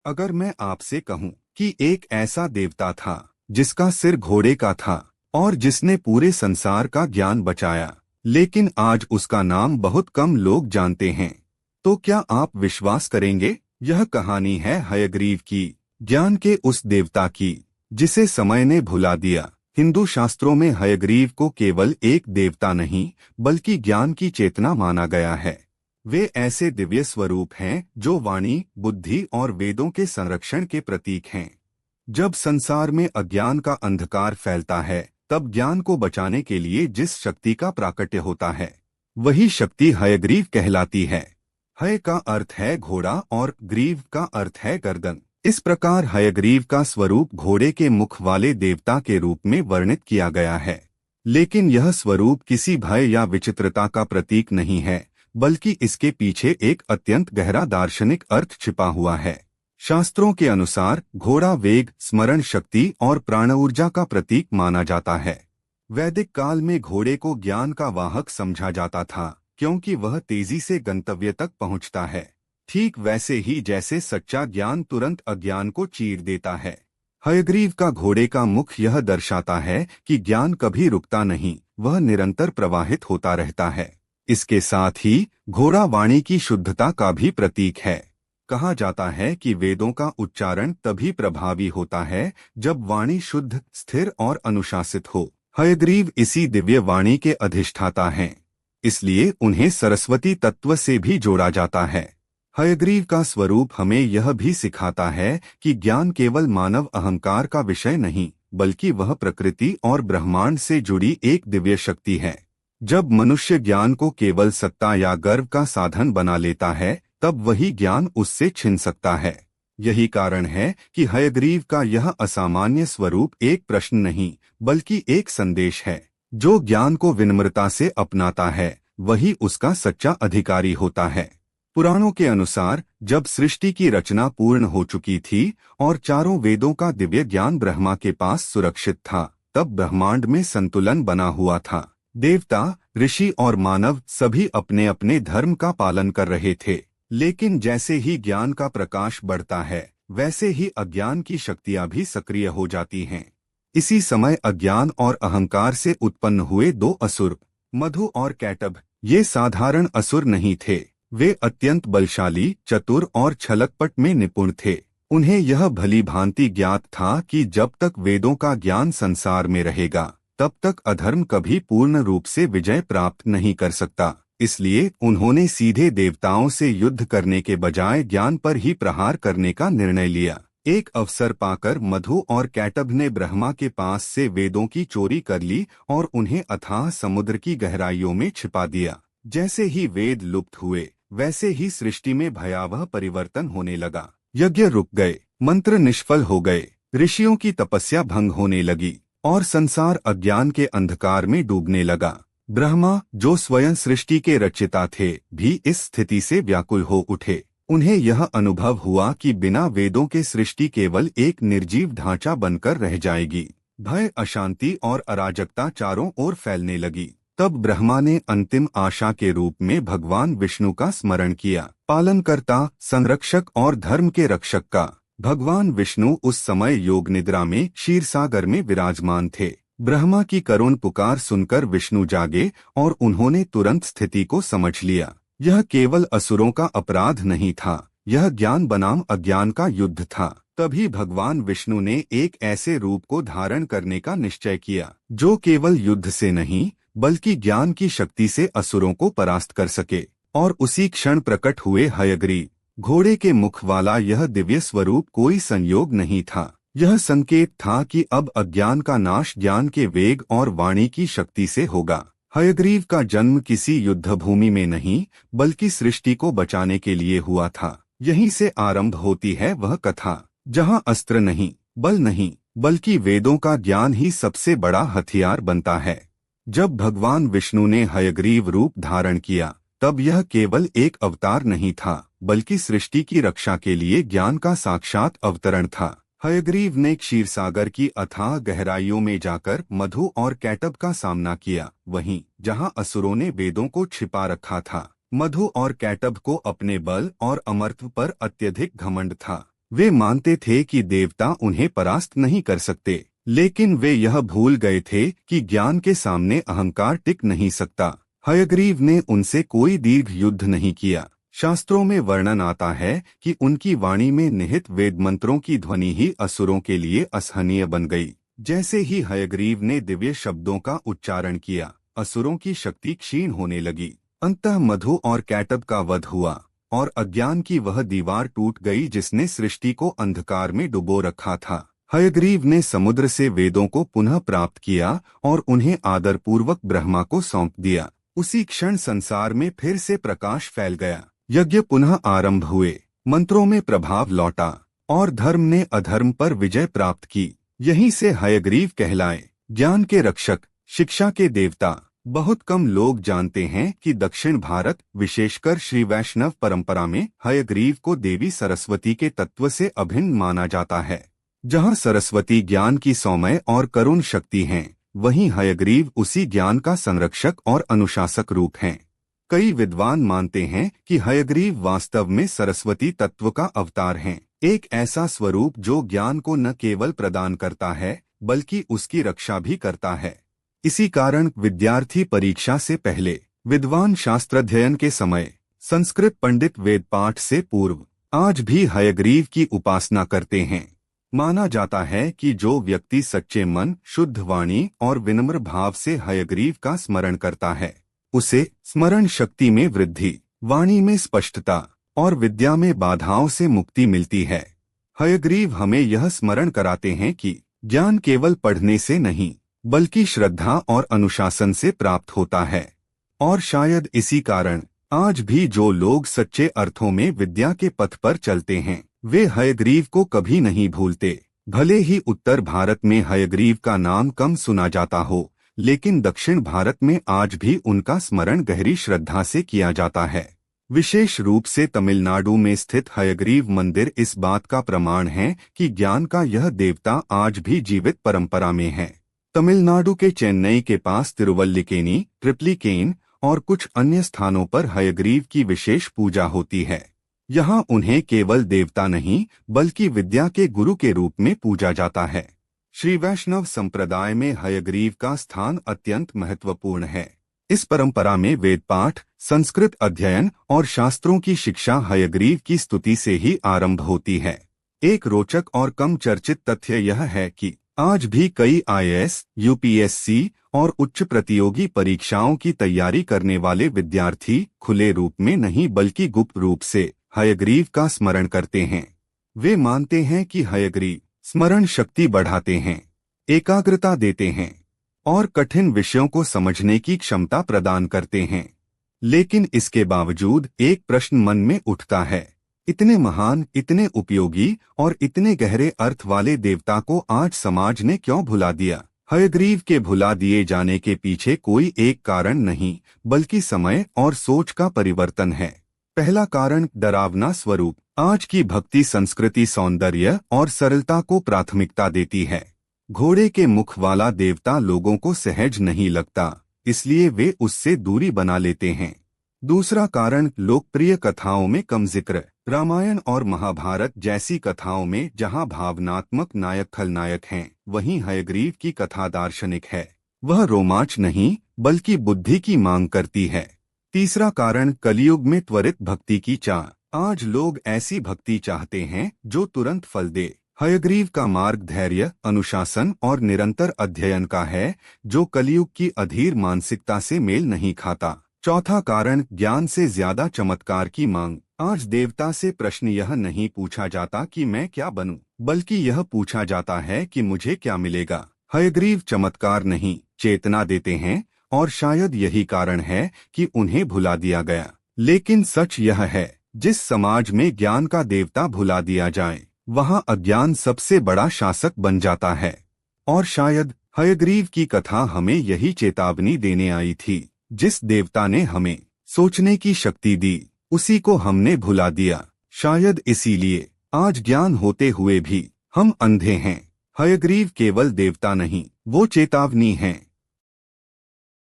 अगर मैं आपसे कहूं कि एक ऐसा देवता था जिसका सिर घोड़े का था और जिसने पूरे संसार का ज्ञान बचाया, लेकिन आज उसका नाम बहुत कम लोग जानते हैं, तो क्या आप विश्वास करेंगे? यह कहानी है हयग्रीव की, ज्ञान के उस देवता की जिसे समय ने भुला दिया। हिंदू शास्त्रों में हयग्रीव को केवल एक देवता नहीं बल्कि ज्ञान की चेतना माना गया है। वे ऐसे दिव्य स्वरूप हैं जो वाणी, बुद्धि और वेदों के संरक्षण के प्रतीक हैं। जब संसार में अज्ञान का अंधकार फैलता है, तब ज्ञान को बचाने के लिए जिस शक्ति का प्राकट्य होता है, वही शक्ति हयग्रीव कहलाती है। हय का अर्थ है घोड़ा और ग्रीव का अर्थ है गर्दन। इस प्रकार हयग्रीव का स्वरूप घोड़े के मुख वाले देवता के रूप में वर्णित किया गया है। लेकिन यह स्वरूप किसी भय या विचित्रता का प्रतीक नहीं है, बल्कि इसके पीछे एक अत्यंत गहरा दार्शनिक अर्थ छिपा हुआ है। शास्त्रों के अनुसार घोड़ा वेग, स्मरण शक्ति और प्राण ऊर्जा का प्रतीक माना जाता है। वैदिक काल में घोड़े को ज्ञान का वाहक समझा जाता था, क्योंकि वह तेजी से गंतव्य तक पहुंचता है। ठीक वैसे ही जैसे सच्चा ज्ञान तुरंत अज्ञान को चीर देता है। हयग्रीव का घोड़े का मुख यह दर्शाता है कि ज्ञान कभी रुकता नहीं, वह निरंतर प्रवाहित होता रहता है। इसके साथ ही घोड़ा वाणी की शुद्धता का भी प्रतीक है। कहा जाता है कि वेदों का उच्चारण तभी प्रभावी होता है जब वाणी शुद्ध, स्थिर और अनुशासित हो। हयग्रीव इसी दिव्य वाणी के अधिष्ठाता हैं, इसलिए उन्हें सरस्वती तत्व से भी जोड़ा जाता है। हयग्रीव का स्वरूप हमें यह भी सिखाता है कि ज्ञान केवल मानव अहंकार का विषय नहीं, बल्कि वह प्रकृति और ब्रह्मांड से जुड़ी एक दिव्य शक्ति है। जब मनुष्य ज्ञान को केवल सत्ता या गर्व का साधन बना लेता है, तब वही ज्ञान उससे छिन सकता है। यही कारण है कि हयग्रीव का यह असामान्य स्वरूप एक प्रश्न नहीं, बल्कि एक संदेश है। जो ज्ञान को विनम्रता से अपनाता है, वही उसका सच्चा अधिकारी होता है। पुराणों के अनुसार जब सृष्टि की रचना पूर्ण हो चुकी थी और चारों वेदों का दिव्य ज्ञान ब्रह्मा के पास सुरक्षित था, तब ब्रह्मांड में संतुलन बना हुआ था। देवता, ऋषि और मानव सभी अपने अपने धर्म का पालन कर रहे थे। लेकिन जैसे ही ज्ञान का प्रकाश बढ़ता है, वैसे ही अज्ञान की शक्तियां भी सक्रिय हो जाती हैं। इसी समय अज्ञान और अहंकार से उत्पन्न हुए दो असुर, मधु और कैटभ। ये साधारण असुर नहीं थे, वे अत्यंत बलशाली, चतुर और छलकपट में निपुण थे। उन्हें यह भली भांति ज्ञात था कि जब तक वेदों का ज्ञान संसार में रहेगा, तब तक अधर्म कभी पूर्ण रूप से विजय प्राप्त नहीं कर सकता। इसलिए उन्होंने सीधे देवताओं से युद्ध करने के बजाय ज्ञान पर ही प्रहार करने का निर्णय लिया। एक अवसर पाकर मधु और कैटभ ने ब्रह्मा के पास से वेदों की चोरी कर ली और उन्हें अथाह समुद्र की गहराइयों में छिपा दिया। जैसे ही वेद लुप्त हुए, वैसे ही सृष्टि में भयावह परिवर्तन होने लगा। यज्ञ रुक गए, मंत्र निष्फल हो गए, ऋषियों की तपस्या भंग होने लगी और संसार अज्ञान के अंधकार में डूबने लगा। ब्रह्मा, जो स्वयं सृष्टि के रचयिता थे, भी इस स्थिति से व्याकुल हो उठे। उन्हें यह अनुभव हुआ कि बिना वेदों के सृष्टि केवल एक निर्जीव ढांचा बनकर रह जाएगी। भय, अशांति और अराजकता चारों ओर फैलने लगी। तब ब्रह्मा ने अंतिम आशा के रूप में भगवान विष्णु का स्मरण किया, पालनकर्ता, संरक्षक और धर्म के रक्षक का। भगवान विष्णु उस समय योग निद्रा में क्षीरसागर में विराजमान थे। ब्रह्मा की करुण पुकार सुनकर विष्णु जागे और उन्होंने तुरंत स्थिति को समझ लिया। यह केवल असुरों का अपराध नहीं था, यह ज्ञान बनाम अज्ञान का युद्ध था। तभी भगवान विष्णु ने एक ऐसे रूप को धारण करने का निश्चय किया जो केवल युद्ध से नहीं, बल्कि ज्ञान की शक्ति से असुरों को परास्त कर सके। और उसी क्षण प्रकट हुए हयग्रीव। घोड़े के मुख वाला यह दिव्य स्वरूप कोई संयोग नहीं था, यह संकेत था कि अब अज्ञान का नाश ज्ञान के वेग और वाणी की शक्ति से होगा। हयग्रीव का जन्म किसी युद्धभूमि में नहीं, बल्कि सृष्टि को बचाने के लिए हुआ था। यहीं से आरंभ होती है वह कथा जहां अस्त्र नहीं, बल नहीं, बल्कि वेदों का ज्ञान ही सबसे बड़ा हथियार बनता है। जब भगवान विष्णु ने हयग्रीव रूप धारण किया, तब यह केवल एक अवतार नहीं था, बल्कि सृष्टि की रक्षा के लिए ज्ञान का साक्षात अवतरण था। हयग्रीव ने क्षीरसागर की अथाह गहराइयों में जाकर मधु और कैटभ का सामना किया। वहीं जहां असुरों ने वेदों को छिपा रखा था, मधु और कैटभ को अपने बल और अमरत्व पर अत्यधिक घमंड था। वे मानते थे कि देवता उन्हें परास्त नहीं कर सकते, लेकिन वे यह भूल गए थे कि ज्ञान के सामने अहंकार टिक नहीं सकता। हयग्रीव ने उनसे कोई दीर्घ युद्ध नहीं किया। शास्त्रों में वर्णन आता है कि उनकी वाणी में निहित वेद मंत्रों की ध्वनि ही असुरों के लिए असहनीय बन गई। जैसे ही हयग्रीव ने दिव्य शब्दों का उच्चारण किया, असुरों की शक्ति क्षीण होने लगी। अंततः मधु और कैटब का वध हुआ और अज्ञान की वह दीवार टूट गई जिसने सृष्टि को अंधकार में डुबो रखा था। हयग्रीव ने समुद्र से वेदों को पुनः प्राप्त किया और उन्हें आदरपूर्वक ब्रह्मा को सौंप दिया। उसी क्षण संसार में फिर से प्रकाश फैल गया। यज्ञ पुनः आरंभ हुए, मंत्रों में प्रभाव लौटा और धर्म ने अधर्म पर विजय प्राप्त की। यहीं से हयग्रीव कहलाए ज्ञान के रक्षक, शिक्षा के देवता। बहुत कम लोग जानते हैं कि दक्षिण भारत, विशेषकर श्री वैष्णव परंपरा में हयग्रीव को देवी सरस्वती के तत्व से अभिन्न माना जाता है। जहाँ सरस्वती ज्ञान की सौम्य और करुण शक्ति हैं, वहीं हयग्रीव उसी ज्ञान का संरक्षक और अनुशासक रूप हैं। कई विद्वान मानते हैं कि हयग्रीव वास्तव में सरस्वती तत्व का अवतार हैं, एक ऐसा स्वरूप जो ज्ञान को न केवल प्रदान करता है बल्कि उसकी रक्षा भी करता है। इसी कारण विद्यार्थी परीक्षा से पहले, विद्वान शास्त्राध्ययन के समय, संस्कृत पंडित वेद पाठ से पूर्व आज भी हयग्रीव की उपासना करते हैं। माना जाता है कि जो व्यक्ति सच्चे मन, शुद्ध वाणी और विनम्र भाव से हयग्रीव का स्मरण करता है, उसे स्मरण शक्ति में वृद्धि, वाणी में स्पष्टता और विद्या में बाधाओं से मुक्ति मिलती है। हयग्रीव हमें यह स्मरण कराते हैं कि ज्ञान केवल पढ़ने से नहीं बल्कि श्रद्धा और अनुशासन से प्राप्त होता है। और शायद इसी कारण आज भी जो लोग सच्चे अर्थों में विद्या के पथ पर चलते हैं, वे हयग्रीव को कभी नहीं भूलते। भले ही उत्तर भारत में हयग्रीव का नाम कम सुना जाता हो, लेकिन दक्षिण भारत में आज भी उनका स्मरण गहरी श्रद्धा से किया जाता है। विशेष रूप से तमिलनाडु में स्थित हयग्रीव मंदिर इस बात का प्रमाण है कि ज्ञान का यह देवता आज भी जीवित परंपरा में है। तमिलनाडु के चेन्नई के पास तिरुवल्लिकेनी, ट्रिप्लिकेन और कुछ अन्य स्थानों पर हयग्रीव की विशेष पूजा होती है। यहाँ उन्हें केवल देवता नहीं बल्कि विद्या के गुरु के रूप में पूजा जाता है। श्री वैष्णव संप्रदाय में हयग्रीव का स्थान अत्यंत महत्वपूर्ण है। इस परंपरा में वेद पाठ, संस्कृत अध्ययन और शास्त्रों की शिक्षा हयग्रीव की स्तुति से ही आरंभ होती है। एक रोचक और कम चर्चित तथ्य यह है कि आज भी कई आईएएस, यूपीएससी और उच्च प्रतियोगी परीक्षाओं की तैयारी करने वाले विद्यार्थी खुले रूप में नहीं बल्कि गुप्त रूप से हयग्रीव का स्मरण करते हैं। वे मानते हैं कि हयग्रीव स्मरण शक्ति बढ़ाते हैं, एकाग्रता देते हैं और कठिन विषयों को समझने की क्षमता प्रदान करते हैं। लेकिन इसके बावजूद एक प्रश्न मन में उठता है, इतने महान, इतने उपयोगी और इतने गहरे अर्थ वाले देवता को आज समाज ने क्यों भुला दिया? हयग्रीव के भुला दिए जाने के पीछे कोई एक कारण नहीं बल्कि समय और सोच का परिवर्तन है। पहला कारण डरावना स्वरूप। आज की भक्ति संस्कृति सौंदर्य और सरलता को प्राथमिकता देती है। घोड़े के मुख वाला देवता लोगों को सहज नहीं लगता, इसलिए वे उससे दूरी बना लेते हैं। दूसरा कारण लोकप्रिय कथाओं में कम जिक्र। रामायण और महाभारत जैसी कथाओं में जहां भावनात्मक नायक खलनायक हैं, वहीं हयग्रीव की कथा दार्शनिक है। वह रोमांच नहीं बल्कि बुद्धि की मांग करती है। तीसरा कारण कलियुग में त्वरित भक्ति की चाह। आज लोग ऐसी भक्ति चाहते हैं जो तुरंत फल दे। हयग्रीव का मार्ग धैर्य, अनुशासन और निरंतर अध्ययन का है, जो कलियुग की अधीर मानसिकता से मेल नहीं खाता। चौथा कारण ज्ञान से ज्यादा चमत्कार की मांग। आज देवता से प्रश्न यह नहीं पूछा जाता कि मैं क्या बनूं, बल्कि यह पूछा जाता है कि मुझे क्या मिलेगा। हयग्रीव चमत्कार नहीं, चेतना देते हैं और शायद यही कारण है कि उन्हें भुला दिया गया। लेकिन सच यह है, जिस समाज में ज्ञान का देवता भुला दिया जाए, वहाँ अज्ञान सबसे बड़ा शासक बन जाता है। और शायद हयग्रीव की कथा हमें यही चेतावनी देने आई थी। जिस देवता ने हमें सोचने की शक्ति दी, उसी को हमने भुला दिया। शायद इसीलिए आज ज्ञान होते हुए भी हम अंधे हैं। हयग्रीव केवल देवता नहीं, वो चेतावनी हैं।